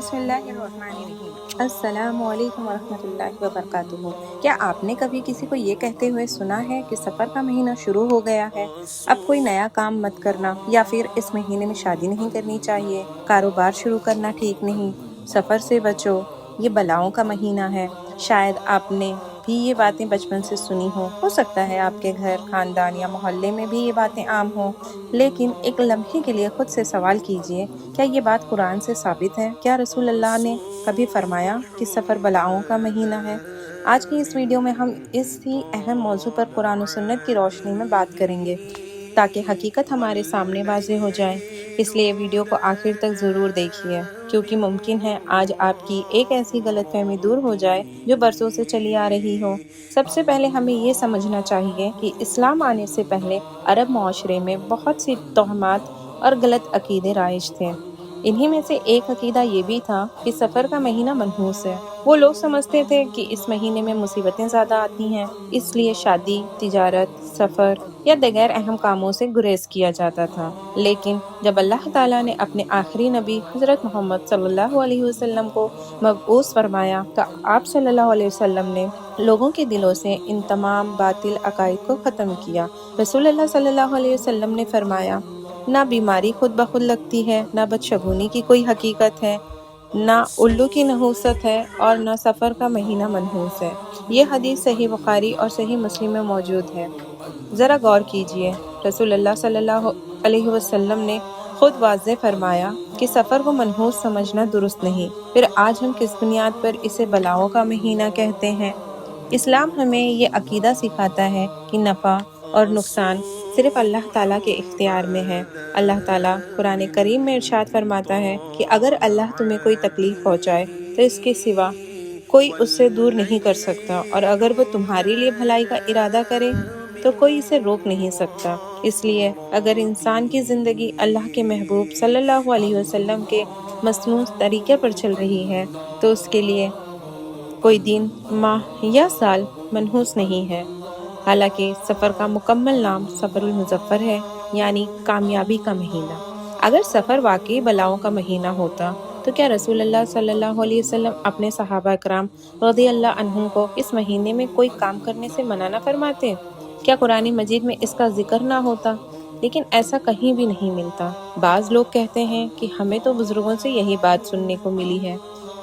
बिस्मिल्लाहिर्रहमानिर्रहीम। अस्सलामु अलैकुम वरहमतुल्लाहि वबरकातुहू। क्या आपने कभी किसी को ये कहते हुए सुना है कि सफ़र का महीना शुरू हो गया है, अब कोई नया काम मत करना, या फिर इस महीने में शादी नहीं करनी चाहिए, कारोबार शुरू करना ठीक नहीं, सफ़र से बचो, ये बलाओं का महीना है। शायद आपने भी ये बातें बचपन से सुनी हो सकता है आपके घर, खानदान या मोहल्ले में भी ये बातें आम हों। लेकिन एक लम्हे के लिए खुद से सवाल कीजिए, क्या ये बात कुरान से साबित है? क्या रसूल अल्लाह ने कभी फरमाया कि सफ़र बलाओं का महीना है? आज की इस वीडियो में हम इसी अहम मौजू पर कुरान और सुन्नत की रोशनी में बात करेंगे, ताकि हकीकत हमारे सामने वाज़ेह हो जाए। इसलिए वीडियो को आखिर तक ज़रूर देखिए, क्योंकि मुमकिन है आज आपकी एक ऐसी गलतफहमी दूर हो जाए जो बरसों से चली आ रही हो। सबसे पहले हमें ये समझना चाहिए कि इस्लाम आने से पहले अरब मुआशरे में बहुत सी तोहमात और गलत अकीदे राइज थे। इन्हीं में से एक अकीदा ये भी था कि सफ़र का महीना मनहूस है। वो लोग समझते थे कि इस महीने में मुसीबतें ज़्यादा आती हैं, इसलिए शादी, तिजारत, सफ़र या दीगर अहम कामों से गुरेज किया जाता था। लेकिन जब अल्लाह ताला ने अपने आखिरी नबी हज़रत मोहम्मद सल्लल्लाहु अलैहि वसल्लम को मबऊस फरमाया, तो आप सल्लल्लाहु अलैहि वसल्लम ने लोगों के दिलों से इन तमाम बातिल अकाइद को ख़त्म किया। रसूलुल्लाह सल्लल्लाहु अलैहि वसल्लम ने फरमाया, ना बीमारी खुद ब खुद लगती है, ना बदशगुनी की कोई हकीकत है, ना उल्लू की नहूसत है, और ना सफ़र का महीना मनहूस है। ये हदीस सही बुखारी और सही मुस्लिम में मौजूद है। ज़रा गौर कीजिए, रसूलुल्लाह सल्लल्लाहु अलैहि वसल्लम ने खुद वाज़ेह फरमाया कि सफ़र को मनहूस समझना दुरुस्त नहीं। फिर आज हम किस बुनियाद पर इसे बलाओं का महीना कहते हैं? इस्लाम हमें ये अकीदा सिखाता है कि नफ़ा और नुकसान सिर्फ़ अल्लाह ताला के इख्तियार में है। अल्लाह ताला कुरान करीम में इरशाद फरमाता है कि अगर अल्लाह तुम्हें कोई तकलीफ़ पहुँचाए तो इसके सिवा कोई उससे दूर नहीं कर सकता, और अगर वो तुम्हारे लिए भलाई का इरादा करे तो कोई इसे रोक नहीं सकता। इसलिए अगर इंसान की ज़िंदगी अल्लाह के महबूब सल्लल्लाहु अलैहि वसल्लम के मसनून तरीके पर चल रही है, तो उसके लिए कोई दिन, माह या साल मनहूस नहीं है। हालांकि सफ़र का मुकम्मल नाम सफ़रुल मुज़फ़्फ़र है, यानी कामयाबी का महीना। अगर सफ़र वाकई बलाओं का महीना होता तो क्या रसूलुल्लाह सल्लल्लाहु अलैहि वसल्लम अपने सहाबा कराम रज़ियल्लाहु अन्हुम को इस महीने में कोई काम करने से मना न फरमाते? क्या कुरान मजीद में इसका जिक्र ना होता? लेकिन ऐसा कहीं भी नहीं मिलता। बाज़ लोग कहते हैं कि हमें तो बुज़ुर्गों से यही बात सुनने को मिली है।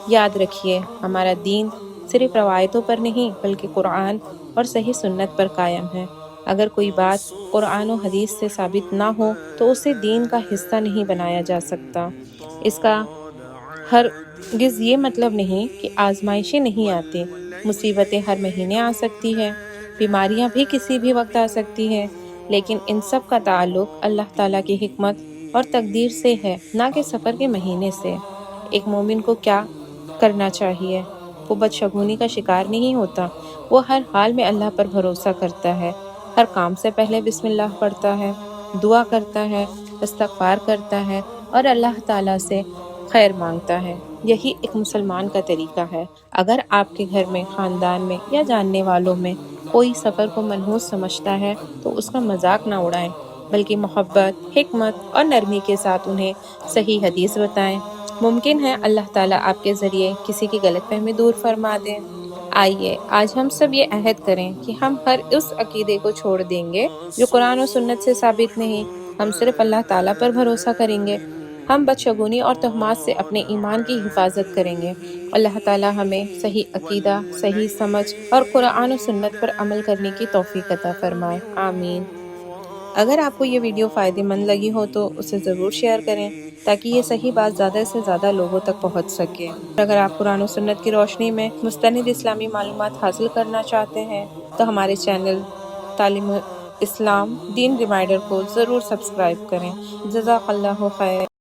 याद रखिए, हमारा दीन सिर्फ रवायतों पर नहीं बल्कि कुरान और सही सुन्नत पर कायम है। अगर कोई बात कुरान और हदीस से साबित ना हो तो उसे दीन का हिस्सा नहीं बनाया जा सकता। इसका हरगिज़ ये मतलब नहीं कि आजमाइशें नहीं आती। मुसीबतें हर महीने आ सकती हैं, बीमारियां भी किसी भी वक्त आ सकती हैं, लेकिन इन सब का ताल्लुक अल्लाह ताला की हिकमत और तकदीर से है, ना कि सफ़र के महीने से। एक मोमिन को क्या करना चाहिए? वो बदशगुनी का शिकार नहीं होता। वो हर हाल में अल्लाह पर भरोसा करता है, हर काम से पहले बिस्मिल्लाह पढ़ता है, दुआ करता है, इस्तग़फ़ार करता है और अल्लाह ताला से खैर मांगता है। यही एक मुसलमान का तरीका है। अगर आपके घर में, ख़ानदान में या जानने वालों में कोई सफ़र को मनहूस समझता है तो उसका मजाक ना उड़ाएं, बल्कि मोहब्बत, हिकमत और नरमी के साथ उन्हें सही हदीस बताएं। मुमकिन है अल्लाह ताला आपके ज़रिए किसी की गलतफहमी दूर फरमा दें। आइए आज हम सब ये अहद करें कि हम हर उस अकीदे को छोड़ देंगे जो कुरान और सुन्नत से साबित नहीं। हम सिर्फ अल्लाह ताला पर भरोसा करेंगे। हम बदशगुनी और तोहमात से अपने ईमान की हिफाजत करेंगे। अल्लाह ताला हमें सही अकीदा, सही समझ और कुरान और सुन्नत पर अमल करने की तौफीक अता फरमाए। आमीन। अगर आपको ये वीडियो फ़ायदेमंद लगी हो तो उसे ज़रूर शेयर करें, ताकि ये सही बात ज़्यादा से ज़्यादा लोगों तक पहुँच सके। अगर आप कुरान और सुन्नत की रोशनी में मुस्तनिद इस्लामी मालूमात हासिल करना चाहते हैं तो हमारे चैनल तालीम इस्लाम दीन रिमाइंडर को ज़रूर सब्सक्राइब करें। जज़ाकल्लाहु खैर।